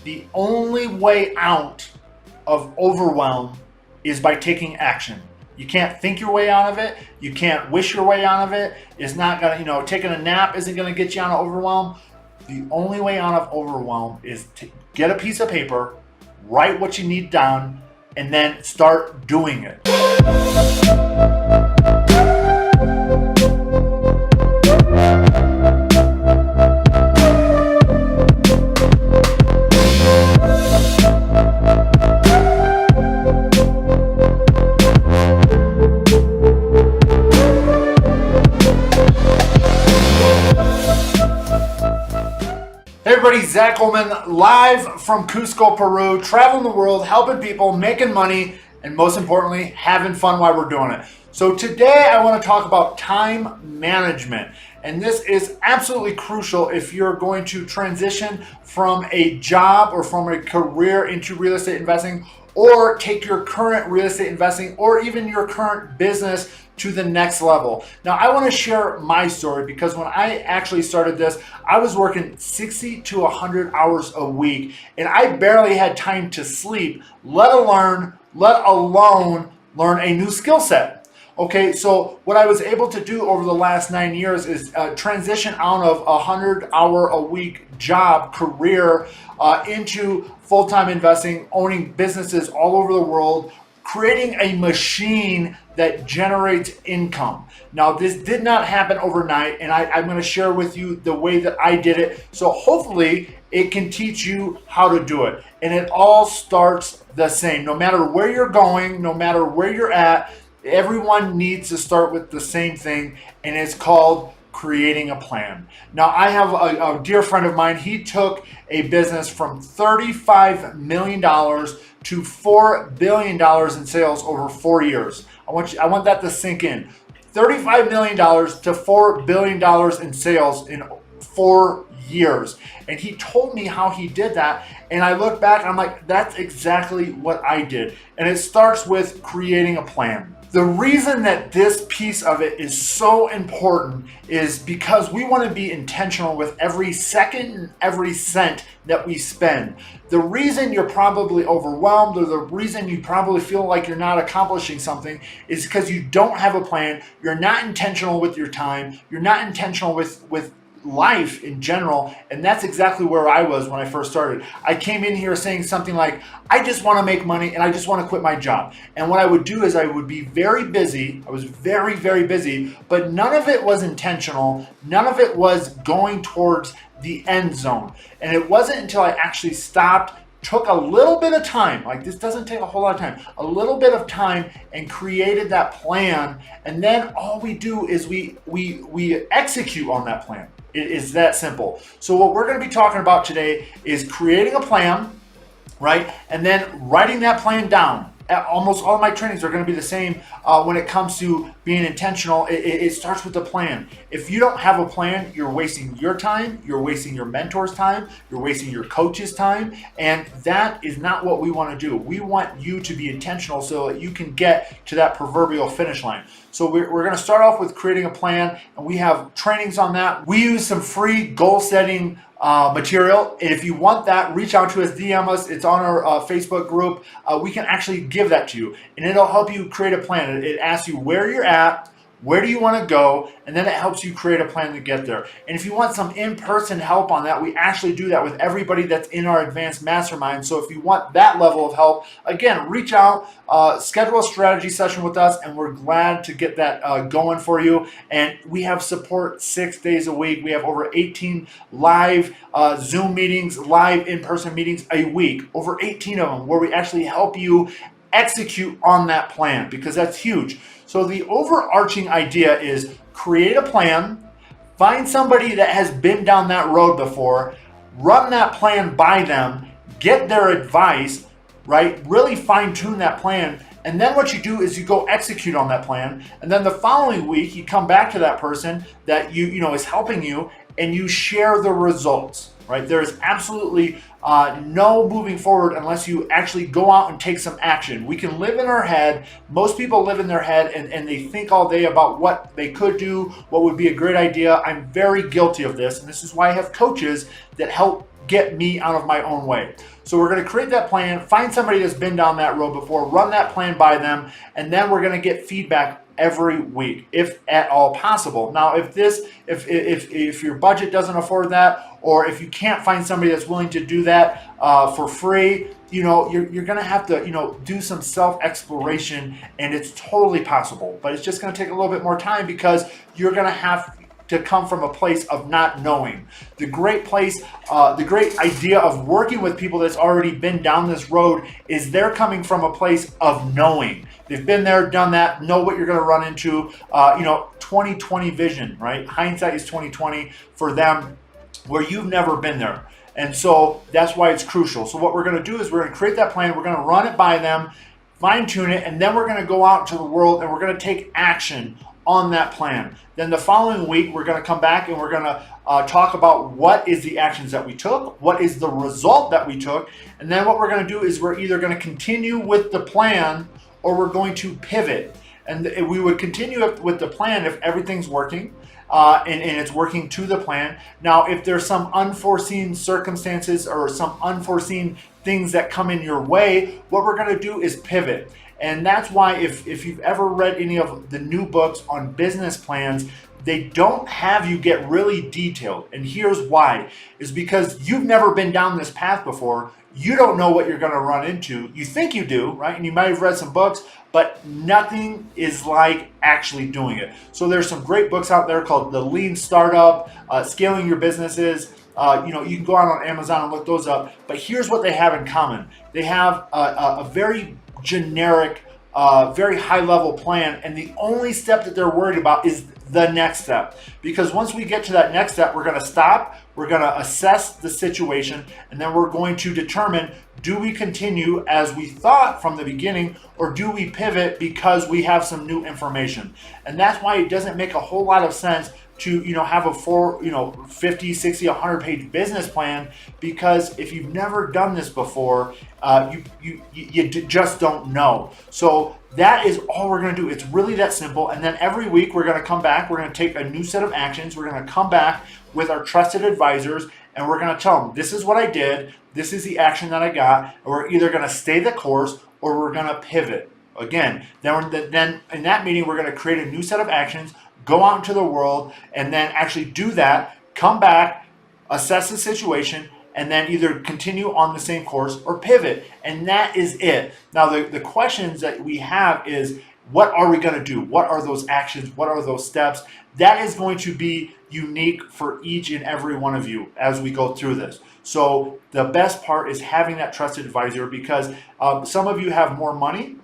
The only way out of overwhelm is by taking action. You can't think your way out of it. You can't wish your way out of it. It's not gonna, taking a nap isn't gonna get you out of overwhelm. The only way out of overwhelm is to get a piece of paper, write what you need done, and then start doing it. Hey everybody, Zach Ullman, live from Cusco, Peru, traveling the world, helping people, making money, and most importantly, having fun while we're doing it. So today I want to talk about time management. And this is absolutely crucial if you're going to transition from a job or from a career into real estate investing, or take your current real estate investing or even your current business to the next level. Now, I want to share my story because when I actually started this, I was working 60 to 100 hours a week and I barely had time to sleep, let alone learn a new skill set. Okay, so what I was able to do over the last 9 years is transition out of a 100-hour-a-week job career into full-time investing, owning businesses all over the world, creating a machine that generates income. Now, this did not happen overnight, and I'm going to share with you the way that I did it. So hopefully it can teach you how to do it. And it all starts the same. No matter where you're going, no matter where you're at, everyone needs to start with the same thing, and it's called creating a plan. Now, I have a dear friend of mine. He took a business from $35 million to $4 billion in sales over 4 years. I want that to sink in. $35 million to $4 billion in sales in 4 years. And he told me how he did that. And I look back and I'm like, that's exactly what I did. And it starts with creating a plan. The reason that this piece of it is so important is because we want to be intentional with every second and every cent that we spend. The reason you're probably overwhelmed, or the reason you probably feel like you're not accomplishing something, is because you don't have a plan. You're not intentional with your time. You're not intentional with life in general, and that's exactly where I was when I first started. I came in here saying something like, I just want to make money and I just want to quit my job. And what I would do is I would be very busy. I was very, very busy, but none of it was intentional. None of it was going towards the end zone. And it wasn't until I actually stopped, took a little bit of time, like this doesn't take a whole lot of time, a little bit of time, and created that plan. And then all we do is we execute on that plan. It is that simple. So what we're going to be talking about today is creating a plan, right? And then writing that plan down. Almost all of my trainings are going to be the same when it comes to being intentional. It starts with a plan. If you don't have a plan, you're wasting your time, you're wasting your mentor's time, you're wasting your coach's time, and that is not what we want to do. We want you to be intentional so that you can get to that proverbial finish line. So we're going to start off with creating a plan, and we have trainings on that. We use some free goal setting material. And if you want that, reach out to us, DM us. It's on our Facebook group. We can actually give that to you, and it'll help you create a plan. It asks you where you're at, where do you want to go, and then it helps you create a plan to get there. And if you want some in-person help on that, we actually do that with everybody that's in our advanced mastermind. So if you want that level of help, again, reach out, schedule a strategy session with us, and we're glad to get that going for you. And we have support 6 days a week. We have over 18 live Zoom meetings, live in-person meetings a week, over 18 of them, where we actually help you execute on that plan, because that's huge. So the overarching idea is create a plan, find somebody that has been down that road before, run that plan by them, get their advice, right? Really fine tune that plan. And then what you do is you go execute on that plan. And then the following week, you come back to that person that you know is helping you, and you share the results, right? There is absolutely no moving forward unless you actually go out and take some action. We can live in our head. Most people live in their head and they think all day about what they could do, what would be a great idea. I'm very guilty of this, and this is why I have coaches that help get me out of my own way. So we're going to create that plan, find somebody that's been down that road before, run that plan by them, and then we're going to get feedback every week, if at all possible. Now, if your budget doesn't afford that, or if you can't find somebody that's willing to do that for free, you're going to have to, do some self-exploration, and it's totally possible. But it's just going to take a little bit more time because you're going to have to come from a place of not knowing. The great idea of working with people that's already been down this road is they're coming from a place of knowing. They've been there, done that, know what you're going to run into. 2020 vision, right? Hindsight is 2020 for them, where you've never been there. And so that's why it's crucial. So what we're going to do is we're going to create that plan. We're going to run it by them, fine tune it, and then we're going to go out into the world and we're going to take action on that plan. Then the following week, we're going to come back and we're going to talk about what is the actions that we took, what is the result that we took, and then what we're going to do is we're either going to continue with the plan or we're going to pivot. And we would continue with the plan if everything's working. And it's working to the plan. Now, if there's some unforeseen circumstances or some unforeseen things that come in your way, what we're going to do is pivot. And that's why if you've ever read any of the new books on business plans, they don't have you get really detailed. And here's why, is because you've never been down this path before. You don't know what you're going to run into. You think you do, right? And you might have read some books, but nothing is like actually doing it. So there's some great books out there called The Lean Startup, Scaling Your Businesses. You can go out on Amazon and look those up. But here's what they have in common. They have a very generic, very high-level plan, and the only step that they're worried about is the next step. Because once we get to that next step, we're going to stop, we're going to assess the situation, and then we're going to determine, do we continue as we thought from the beginning, or do we pivot because we have some new information? And that's why it doesn't make a whole lot of sense to have a 50, 60, 100 page business plan, because if you've never done this before, you just don't know. So that is all we're going to do. It's really that simple. And then every week we're going to come back, we're going to take a new set of actions, we're going to come back with our trusted advisors, and we're going to tell them, this is what I did, this is the action that I got, and we're either going to stay the course or we're going to pivot. Again, then in that meeting we're going to create a new set of actions, go out into the world, and then actually do that, come back, assess the situation, and then either continue on the same course or pivot. And that is it. Now, the questions that we have is, what are we going to do? What are those actions? What are those steps? That is going to be unique for each and every one of you as we go through this. So the best part is having that trusted advisor, because some of you have more money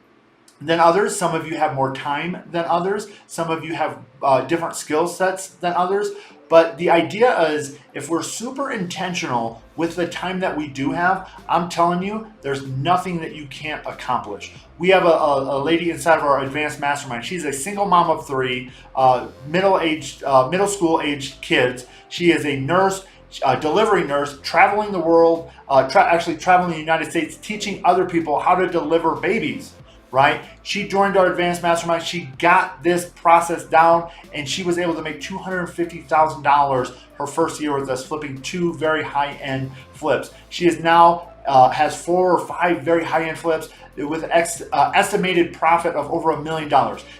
than others. Some of you have more time than others. Some of you have different skill sets than others. But the idea is, if we're super intentional with the time that we do have, I'm telling you, there's nothing that you can't accomplish. We have a lady inside of our advanced mastermind. She's a single mom of 3, middle school aged kids. She is a nurse, delivery nurse, traveling the world, actually traveling the United States, teaching other people how to deliver babies. Right? She joined our advanced mastermind. She got this process down, and she was able to make $250,000 her first year with us, flipping 2 very high-end flips. She is now has 4 or 5 very high-end flips with an estimated profit of over $1 million.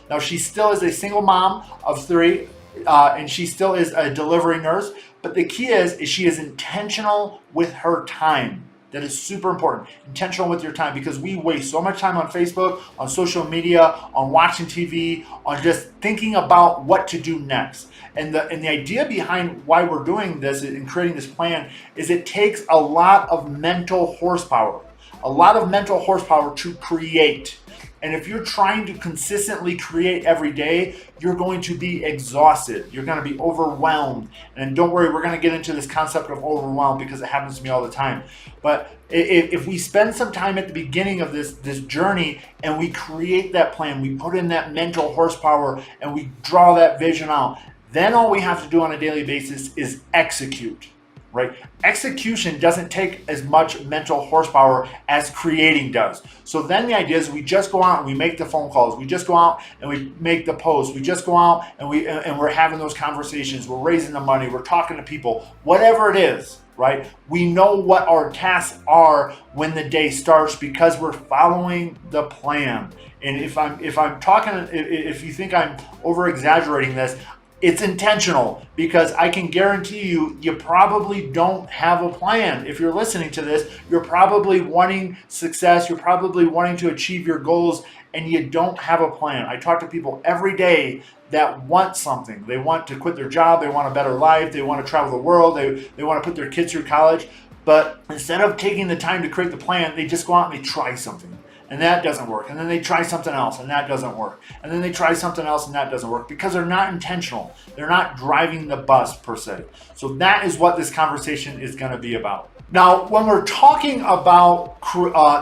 Now, she still is a single mom of 3, and she still is a delivery nurse. But the key is she is intentional with her time. That is super important. Intentional with your time, because we waste so much time on Facebook, on social media, on watching TV, on just thinking about what to do next. And the idea behind why we're doing this and creating this plan is it takes a lot of mental horsepower. To create. And if you're trying to consistently create every day, you're going to be exhausted. You're going to be overwhelmed. And don't worry, we're going to get into this concept of overwhelmed, because it happens to me all the time. But if we spend some time at the beginning of this journey and we create that plan, we put in that mental horsepower and we draw that vision out, then all we have to do on a daily basis is execute. Right? Execution doesn't take as much mental horsepower as creating does. So then the idea is we just go out and we make the phone calls. We just go out and we make the posts. We just go out and we're having those conversations. We're raising the money. We're talking to people. Whatever it is, right? We know what our tasks are when the day starts because we're following the plan. And if you think I'm over exaggerating this, it's intentional, because I can guarantee you probably don't have a plan. If you're listening to this, you're probably wanting success, you're probably wanting to achieve your goals, and you don't have a plan. I talk to people every day that want something. They want to quit their job, they want a better life, they want to travel the world, they want to put their kids through college. But instead of taking the time to create the plan, they just go out and they try something. And that doesn't work. And then they try something else and that doesn't work. And then they try something else and that doesn't work, because they're not intentional. They're not driving the bus per se. So that is what this conversation is going to be about. Now, when we're talking about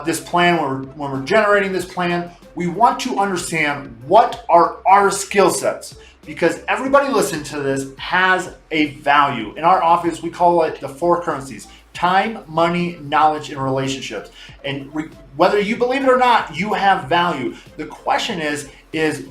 this plan, when we're generating this plan, we want to understand what are our skill sets, because everybody listening to this has a value. In our office, we call it the 4 currencies: time, money, knowledge, and relationships. And whether you believe it or not, you have value. The question is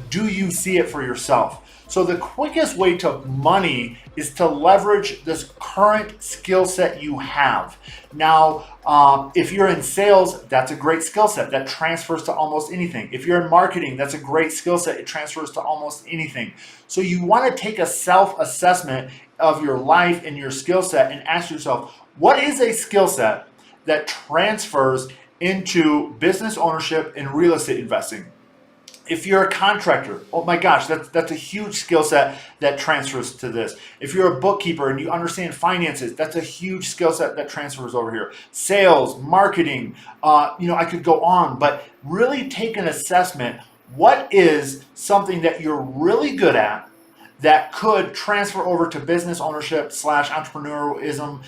do you see it for yourself? So the quickest way to money is to leverage this current skill set you have. Now, if you're in sales, that's a great skill set that transfers to almost anything. If you're in marketing, that's a great skill set. It transfers to almost anything. So you want to take a self-assessment of your life and your skill set and ask yourself, what is a skill set that transfers into business ownership and real estate investing? If you're a contractor, oh my gosh, that's a huge skill set that transfers to this. If you're a bookkeeper and you understand finances, that's a huge skill set that transfers over here. Sales, marketing, I could go on, but really take an assessment. What is something that you're really good at that could transfer over to business ownership / entrepreneurialism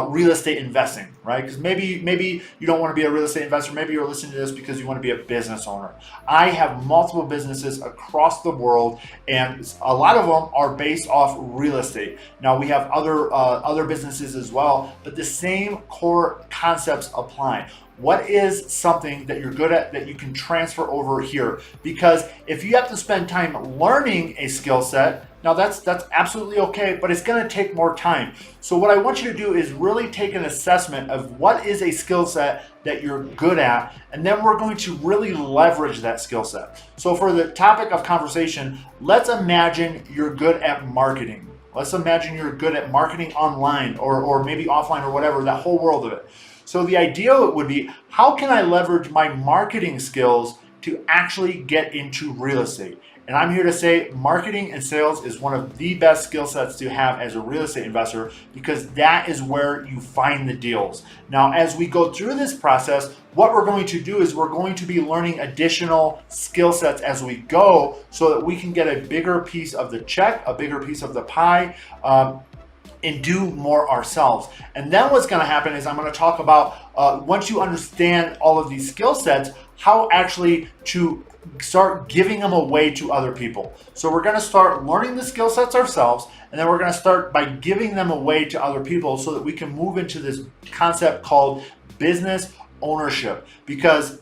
/ real estate investing, right? Because maybe you don't want to be a real estate investor. Maybe you're listening to this because you want to be a business owner. I have multiple businesses across the world, and a lot of them are based off real estate. Now, we have other businesses as well, but the same core concepts apply. What is something that you're good at that you can transfer over here? Because if you have to spend time learning a skill set, now that's absolutely okay, but it's going to take more time. So what I want you to do is really take an assessment of what is a skill set that you're good at, and then we're going to really leverage that skill set. So for the topic of conversation, let's imagine you're good at marketing. Let's imagine you're good at marketing online or maybe offline or whatever, that whole world of it. So the idea would be, how can I leverage my marketing skills to actually get into real estate? And I'm here to say marketing and sales is one of the best skill sets to have as a real estate investor, because that is where you find the deals. Now, as we go through this process, what we're going to do is we're going to be learning additional skill sets as we go, so that we can get a bigger piece of the check, a bigger piece of the pie, and do more ourselves. And then what's going to happen is I'm going to talk about, once you understand all of these skill sets, how actually to start giving them away to other people. So we're going to start learning the skill sets ourselves, and then we're going to start by giving them away to other people so that we can move into this concept called business ownership. Because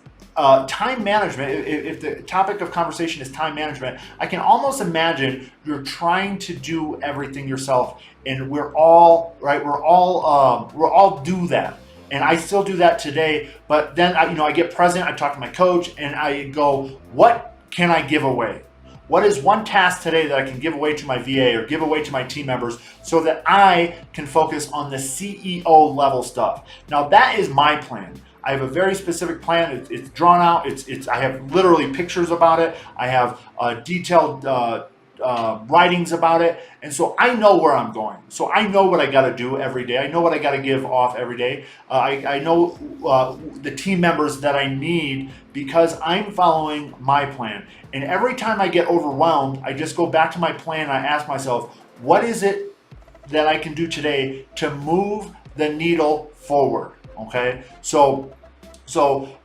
time management, if the topic of conversation is time management, I can almost imagine you're trying to do everything yourself, and we're all do that. And I still do that today, but then I get present, I talk to my coach, and I go, what can I give away? What is one task today that I can give away to my VA or give away to my team members so that I can focus on the CEO level stuff? Now, that is my plan. I have a very specific plan. It's drawn out. I have literally pictures about it. I have detailed writings about it. And so I know where I'm going. So I know what I got to do every day. I know what I got to give off every day. I know the team members that I need, because I'm following my plan. And every time I get overwhelmed, I just go back to my plan. I ask myself, what is it that I can do today to move the needle forward? Okay, so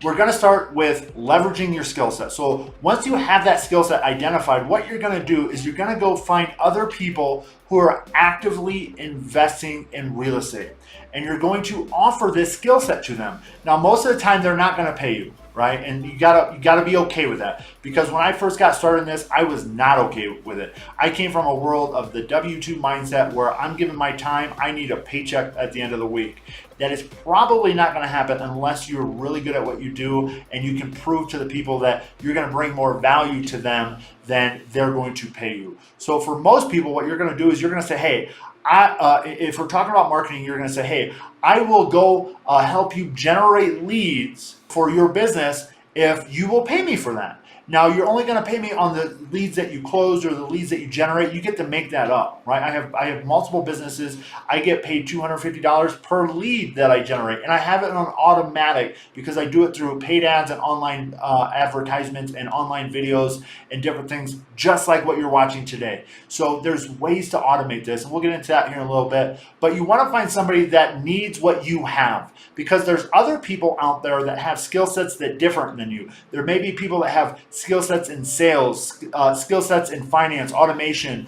we're going to start with leveraging your skill set. So once you have that skill set identified, what you're going to do is you're going to go find other people who are actively investing in real estate, and you're going to offer this skill set to them. Now, most of the time, they're not going to pay you. right? And you gotta be okay with that, because when I first got started in this, I was not okay with it. I came from a world of the W-2 mindset where I'm giving my time, I need a paycheck at the end of the week. That is probably not going to happen unless you're really good at what you do and you can prove to the people that you're going to bring more value to them than they're going to pay you. So for most people, what you're going to do is you're going to say, hey, if we're talking about marketing, you're going to say, hey, I will go help you generate leads for your business if you will pay me for that. Now, you're only going to pay me on the leads that you closed or the leads that you generate. You get to make that up, right? I have multiple businesses. I get paid $250 per lead that I generate, and I have it on automatic because I do it through paid ads and online advertisements and online videos and different things, just like what you're watching today. So there's ways to automate this, and we'll get into that here in a little bit. But you want to find somebody that needs what you have, because there's other people out there that have skill sets that are different than you. There may be people that have skill sets in sales, skill sets in finance, automation,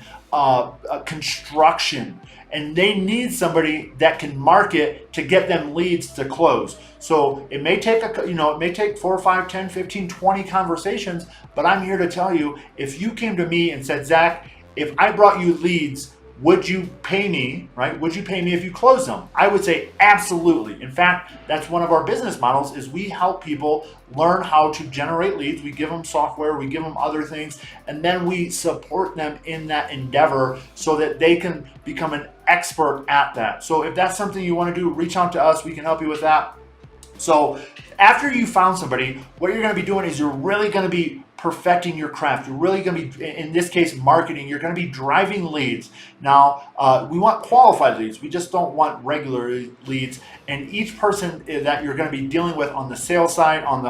construction, and they need somebody that can market to get them leads to close. So it may take it may take 4, 5, 10, 15, 20 conversations, but I'm here to tell you, if you came to me and said, Zach, if I brought you leads, would you pay me, right? Would you pay me if you close them? I would say absolutely. In fact, that's one of our business models, is we help people learn how to generate leads. We give them software, we give them other things, and then we support them in that endeavor so that they can become an expert at that. So if that's something you want to do, reach out to us. We can help you with that. So after you found somebody, what you're going to be doing is you're really going to be perfecting your craft. You're really going to be, in this case, marketing. You're going to be driving leads. Now, we want qualified leads. We just don't want regular leads. And each person that you're going to be dealing with on the sales side, on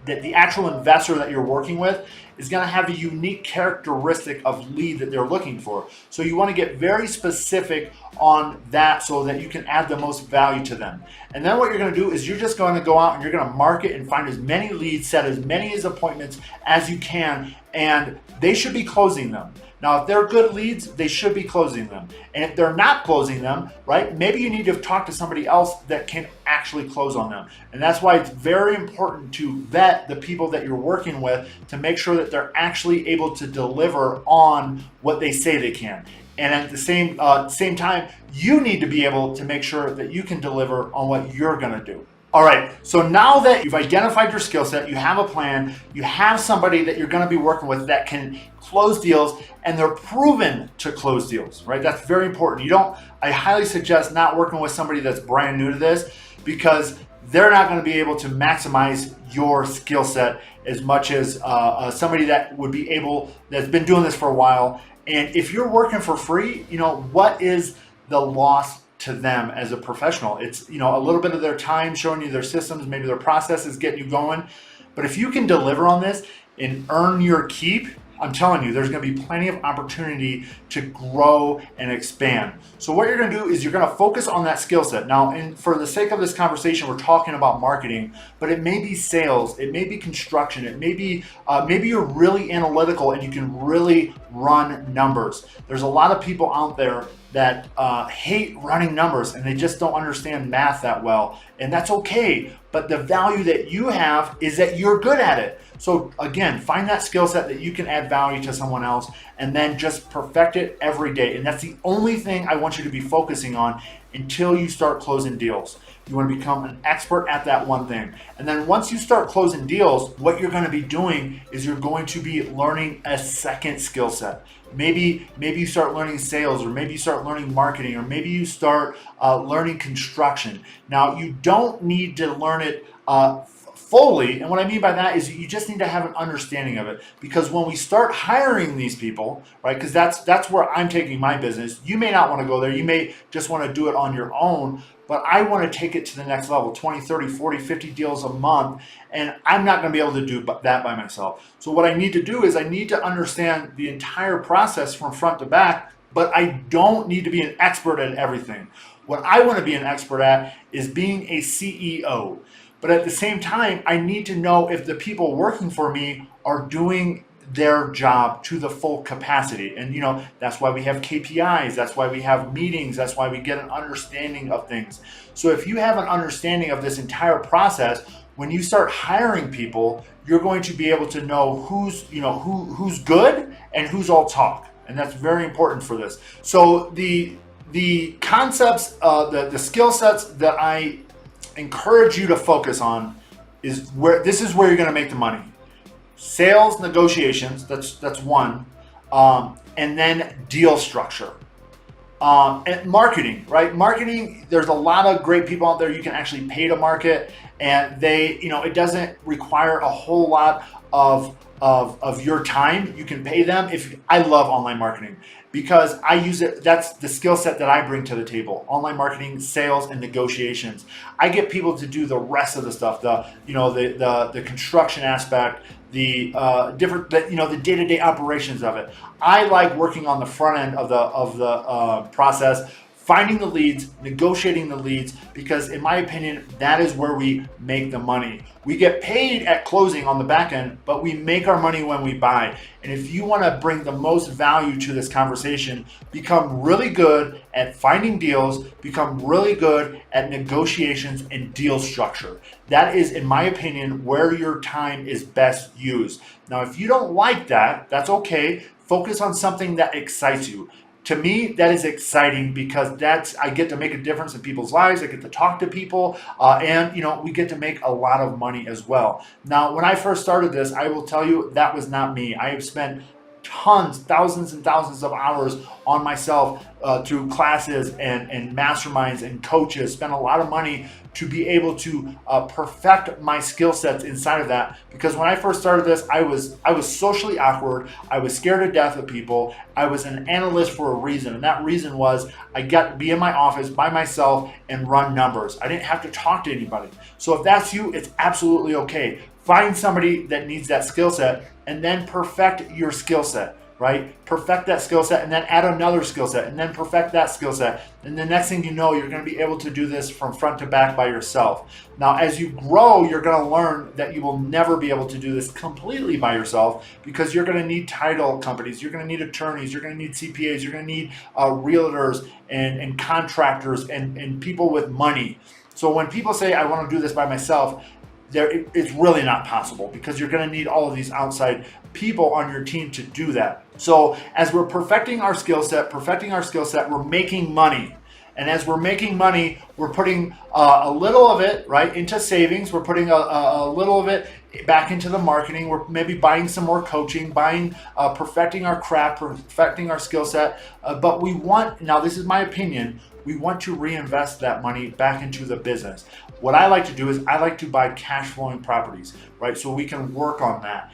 the actual investor that you're working with, is going to have a unique characteristic of lead that they're looking for. So you want to get very specific on that so that you can add the most value to them. And then what you're going to do is you're just going to go out and you're going to market and find as many leads, set as many appointments as you can, and they should be closing them. Now, if they're good leads, they should be closing them. And if they're not closing them, right, maybe you need to talk to somebody else that can actually close on them. And that's why it's very important to vet the people that you're working with to make sure that they're actually able to deliver on what they say they can. And at the same time, you need to be able to make sure that you can deliver on what you're going to do. All right, so now that you've identified your skill set, you have a plan, you have somebody that you're going to be working with that can close deals, and they're proven to close deals, right? That's very important. I highly suggest not working with somebody that's brand new to this, because they're not going to be able to maximize your skill set as much as somebody that would be able, that's been doing this for a while. And if you're working for free, what is the loss to them as a professional? It's, a little bit of their time showing you their systems, maybe their processes, getting you going. But if you can deliver on this and earn your keep, I'm telling you, there's going to be plenty of opportunity to grow and expand. So what you're going to do is you're going to focus on that skill set. Now, and for the sake of this conversation, we're talking about marketing, but it may be sales, it may be construction, it may be, maybe you're really analytical and you can really run numbers. There's a lot of people out there that hate running numbers and they just don't understand math that well. And that's okay. But the value that you have is that you're good at it. So again, find that skill set that you can add value to someone else, and then just perfect it every day. And that's the only thing I want you to be focusing on until you start closing deals. You want to become an expert at that one thing. And then once you start closing deals, what you're going to be doing is you're going to be learning a second skill set. Maybe you start learning sales, or maybe you start learning marketing, or maybe you start learning construction. Now, you don't need to learn it fully, and what I mean by that is you just need to have an understanding of it, because when we start hiring these people, right, because that's where I'm taking my business. You may not want to go there. You may just want to do it on your own, but I want to take it to the next level, 20, 30, 40, 50 deals a month, and I'm not going to be able to do that by myself. So what I need to do is I need to understand the entire process from front to back, but I don't need to be an expert at everything. What I want to be an expert at is being a CEO. But at the same time, I need to know if the people working for me are doing their job to the full capacity. And that's why we have KPIs, that's why we have meetings, that's why we get an understanding of things. So if you have an understanding of this entire process, when you start hiring people, you're going to be able to know who's good and who's all talk. And that's very important for this. So the concepts, the skill sets that I encourage you to focus on is where you're going to make the money. Sales negotiations, that's one, and then deal structure. And marketing, right? Marketing, there's a lot of great people out there you can actually pay to market, and it doesn't require a whole lot of your time. You can pay them. I love online marketing because I use it. That's the skill set that I bring to the table: online marketing, sales, and negotiations. I get people to do the rest of the stuff, the construction aspect, the day-to-day operations of it. I like working on the front end of the process, finding the leads, negotiating the leads, because in my opinion, that is where we make the money. We get paid at closing on the back end, but we make our money when we buy. And if you want to bring the most value to this conversation, become really good at finding deals, become really good at negotiations and deal structure. That is, in my opinion, where your time is best used. Now, if you don't like that, that's okay. Focus on something that excites you. To me, that is exciting because I get to make a difference in people's lives. I get to talk to people, and we get to make a lot of money as well. Now, when I first started this, I will tell you that was not me. I have spent thousands and thousands of hours on myself through classes and masterminds and coaches, spent a lot of money to be able to perfect my skill sets inside of that. Because when I first started this, I was socially awkward. I was scared to death of people. I was an analyst for a reason. And that reason was I got to be in my office by myself and run numbers. I didn't have to talk to anybody. So if that's you, it's absolutely okay. Find somebody that needs that skill set and then perfect your skill set, right? Perfect that skill set and then add another skill set and then perfect that skill set. And the next thing you know, you're going to be able to do this from front to back by yourself. Now, as you grow, you're going to learn that you will never be able to do this completely by yourself because you're going to need title companies, you're going to need attorneys, you're going to need CPAs, you're going to need realtors and contractors and people with money. So when people say, I want to do this by myself, it's really not possible because you're going to need all of these outside people on your team to do that. So as we're perfecting our skill set, we're making money. And as we're making money, we're putting a little of it right into savings. We're putting a little of it back into the marketing. We're maybe buying some more coaching, perfecting our craft, perfecting our skill set. But we want, now this is my opinion, we want to reinvest that money back into the business. What I like to do is I like to buy cash flowing properties, right? So we can work on that.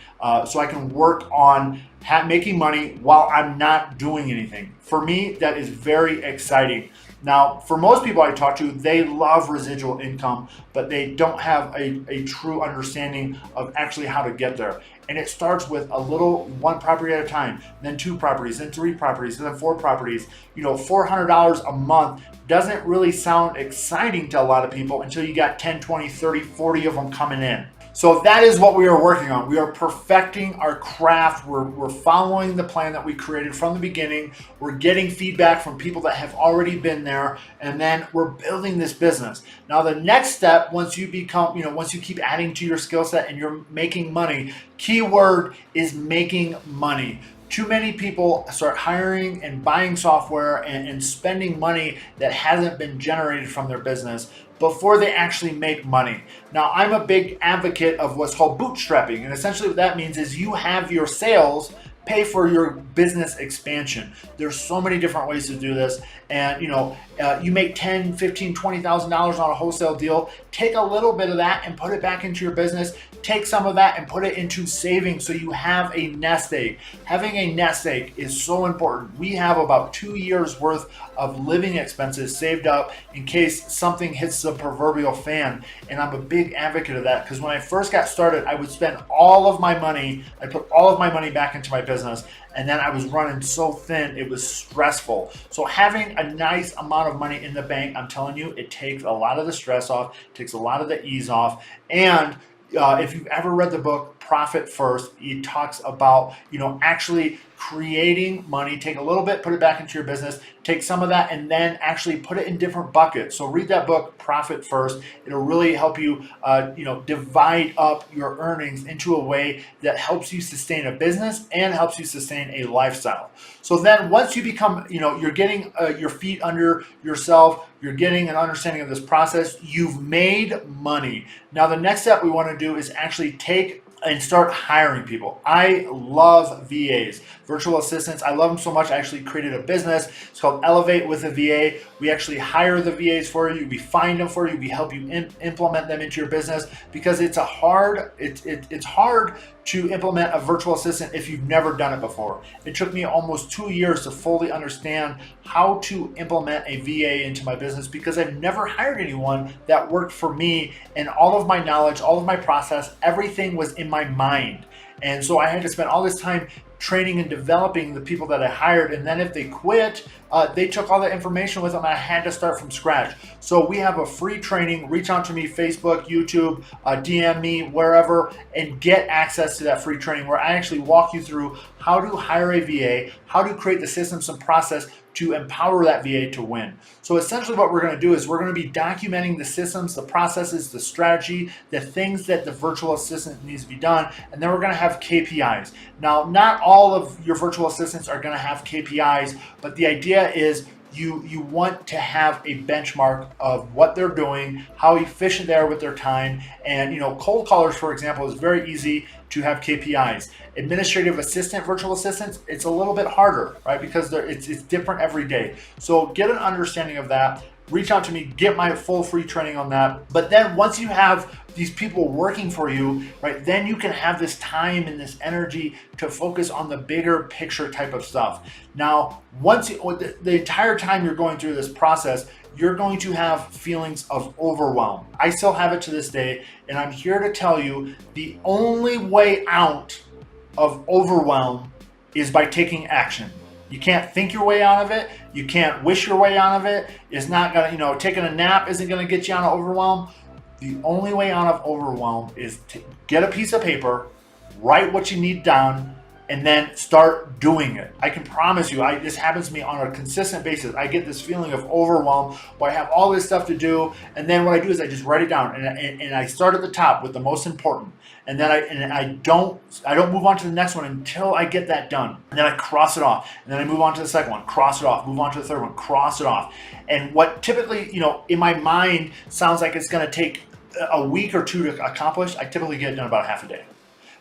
So I can work on making money while I'm not doing anything. For me, that is very exciting. Now, for most people I talk to, they love residual income, but they don't have a true understanding of actually how to get there. And it starts with one property at a time, then 2 properties, then 3 properties, and then 4 properties. $400 a month doesn't really sound exciting to a lot of people until you got 10, 20, 30, 40 of them coming in. So that is what we are working on. We are perfecting our craft. We're following the plan that we created from the beginning. We're getting feedback from people that have already been there, and then we're building this business. Now, the next step, once you keep adding to your skill set and you're making money, key word is making money. Too many people start hiring and buying software and spending money that hasn't been generated from their business before they actually make money. Now, I'm a big advocate of what's called bootstrapping. And essentially what that means is you have your sales pay for your business expansion. There's so many different ways to do this. And you make $10,000, $15,000, $20,000 on a wholesale deal. Take a little bit of that and put it back into your business. Take some of that and put it into savings so you have a nest egg. Having a nest egg is so important. We have about 2 years worth of living expenses saved up in case something hits the proverbial fan. And I'm a big advocate of that because when I first got started, I would spend all of my money. I put all of my money back into my business, and then I was running so thin, it was stressful. So having a nice amount of money in the bank, I'm telling you, it takes a lot of the stress off, takes a lot of the ease off, and if you've ever read the book Profit First, it talks about, actually creating money, take a little bit, put it back into your business, take some of that, and then actually put it in different buckets. So read that book, Profit First. It'll really help you, divide up your earnings into a way that helps you sustain a business and helps you sustain a lifestyle. So then once you become, you're getting your feet under yourself, you're getting an understanding of this process, you've made money. Now the next step we want to do is actually take and start hiring people. I love VAs, virtual assistants. I love them so much. I actually created a business. It's called Elevate with a VA. We actually hire the VAs for you. We find them for you. We help you implement them into your business, because it's hard to implement a virtual assistant if you've never done it before. It took me almost 2 years to fully understand how to implement a VA into my business, because I've never hired anyone that worked for me, and all of my knowledge, all of my process, everything was in my mind. And so I had to spend all this time training and developing the people that I hired, and then if they quit, they took all that information with them. I had to start from scratch. So we have a free training. Reach out to me, Facebook, YouTube, DM me, wherever, and get access to that free training where I actually walk you through how to hire a VA, how to create the systems and process to empower that VA to win. So essentially what we're going to do is we're going to be documenting the systems, the processes, the strategy, the things that the virtual assistant needs to be done, and then we're going to have KPIs. Now, not all of your virtual assistants are going to have KPIs, but the idea is you want to have a benchmark of what they're doing, how efficient they are with their time. And cold callers, for example, is very easy to have KPIs. Administrative assistant, virtual assistants, it's a little bit harder, right? Because it's different every day. So get an understanding of that. Reach out to me, get my full free training on that. But then once you have these people working for you, right, then you can have this time and this energy to focus on the bigger picture type of stuff. Now, the entire time you're going through this process, you're going to have feelings of overwhelm. I still have it to this day, and I'm here to tell you the only way out of overwhelm is by taking action. You can't think your way out of it. You can't wish your way out of it. It's not gonna, taking a nap isn't gonna get you out of overwhelm. The only way out of overwhelm is to get a piece of paper, write what you need done, and then start doing it. I can promise you, this happens to me on a consistent basis. I get this feeling of overwhelm where I have all this stuff to do, and then what I do is I just write it down, and I start at the top with the most important, and then I don't move on to the next one until I get that done, and then I cross it off, and then I move on to the second one, cross it off, move on to the third one, cross it off. And what typically, in my mind sounds like it's going to take a week or two to accomplish, I typically get it done about half a day.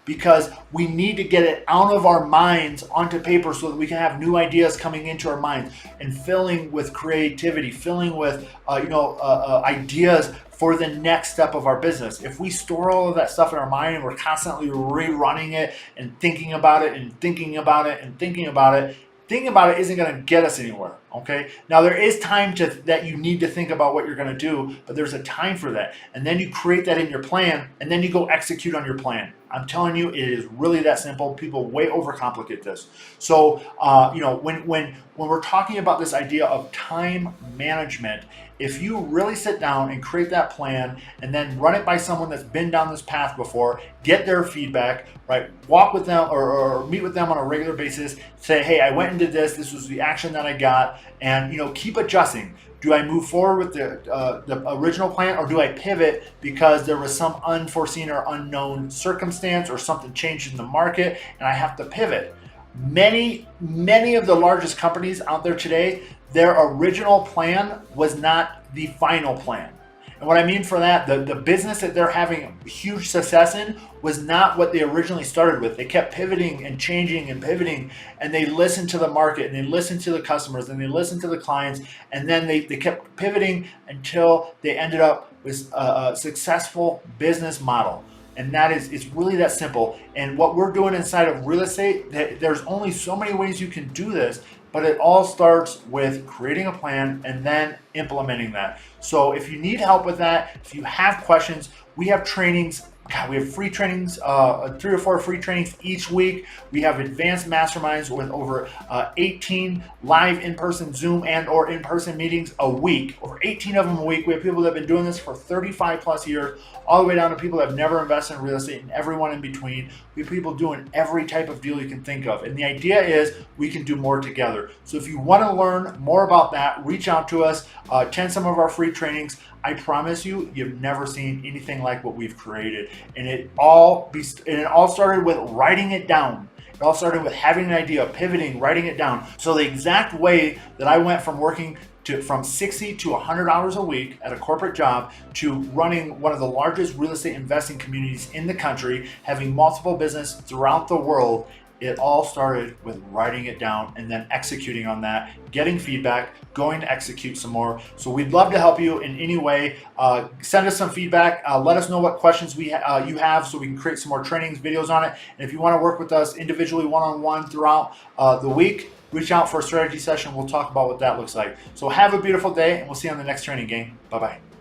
Because we need to get it out of our minds onto paper so that we can have new ideas coming into our minds and filling with creativity, filling with ideas for the next step of our business. If we store all of that stuff in our mind and we're constantly rerunning it and thinking about it and thinking about it and thinking about it, thinking about it isn't going to get us anywhere. Okay. Now there is time that you need to think about what you're going to do, but there's a time for that. And then you create that in your plan, and then you go execute on your plan. I'm telling you, it is really that simple. People way overcomplicate this. So, when we're talking about this idea of time management, if you really sit down and create that plan and then run it by someone that's been down this path before, get their feedback, right? Walk with them or meet with them on a regular basis. Say, hey, I went and did this. This was the action that I got, and keep adjusting. Do I move forward with the original plan, or do I pivot because there was some unforeseen or unknown circumstance or something changed in the market and I have to pivot? Many of the largest companies out there today, their original plan was not the final plan. And what I mean for that, the business that they're having huge success in was not what they originally started with. They kept pivoting and changing and pivoting, and they listened to the market, and they listened to the customers, and they listened to the clients, and then they kept pivoting until they ended up with a successful business model. And that it's really that simple. And what we're doing inside of real estate, there's only so many ways you can do this, but it all starts with creating a plan and then implementing that. So if you need help with that, if you have questions, we have trainings God, we have free trainings, 3 or 4 free trainings each week. We have advanced masterminds with over 18 live in-person Zoom and or in-person meetings a week, over 18 of them a week. We have people that have been doing this for 35 plus years, all the way down to people that have never invested in real estate and everyone in between. We have people doing every type of deal you can think of. And the idea is we can do more together. So if you want to learn more about that, reach out to us, attend some of our free trainings. I promise you, you've never seen anything like what we've created. And it all started with writing it down. It all started with having an idea, pivoting, writing it down. So the exact way that I went from working from 60 to $100 a week at a corporate job to running one of the largest real estate investing communities in the country, having multiple businesses throughout the world, it all started with writing it down and then executing on that, getting feedback, going to execute some more. So we'd love to help you in any way. Send us some feedback. Let us know what questions you have so we can create some more trainings, videos on it. And if you want to work with us individually, one-on-one throughout the week, reach out for a strategy session. We'll talk about what that looks like. So have a beautiful day, and we'll see you on the next training, gang. Bye-bye.